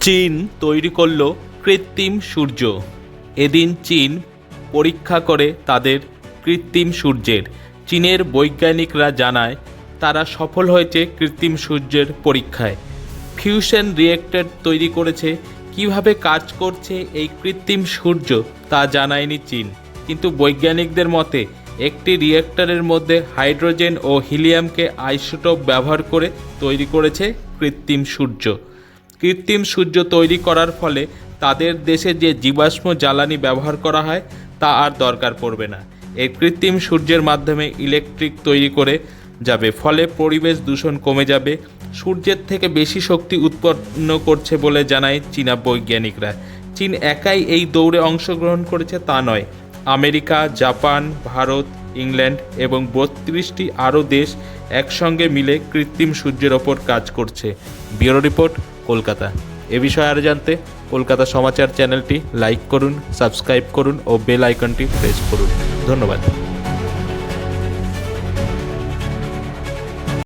চীন তৈরি করল কৃত্রিম সূর্য। এদিন চীন পরীক্ষা করে তাদের কৃত্রিম সূর্যের। চীনের বৈজ্ঞানিকরা জানায় তারা সফল হয়েছে কৃত্রিম সূর্যের পরীক্ষায়। ফিউশন রিয়েক্টর তৈরি করেছে। কিভাবে কাজ করছে এই কৃত্রিম সূর্য তা জানায়নি চীন, কিন্তু বৈজ্ঞানিকদের মতে একটি রিয়েক্টরের মধ্যে হাইড্রোজেন ও হিলিয়ামকে আইসোটোপ ব্যবহার করে তৈরি করেছে কৃত্রিম সূর্য। কৃত্রিম সূর্য তৈরি করার ফলে তাদের দেশে যে জীবাশ্ম জ্বালানি ব্যবহার করা হয় তা আর দরকার পড়বে না। এই কৃত্রিম সূর্যের মাধ্যমে ইলেকট্রিক তৈরি করে যাবে, ফলে পরিবেশ দূষণ কমে যাবে। সূর্যের থেকে বেশি শক্তি উৎপন্ন করছে বলে জানায় চীনা বৈজ্ঞানিকরা। চীন একাই এই দৌড়ে অংশগ্রহণ করেছে তা নয়, আমেরিকা, জাপান, ভারত, ইংল্যান্ড এবং 32টি আরও দেশ একসঙ্গে মিলে কৃত্রিম সূর্যের ওপর কাজ করছে। Bureau report, Kolkata. এ বিষয়ে আরও জানতে কলকাতা সমাচার চ্যানেলটি লাইক করুন, সাবস্ক্রাইব করুন ও বেল আইকনটি প্রেস করুন। ধন্যবাদ।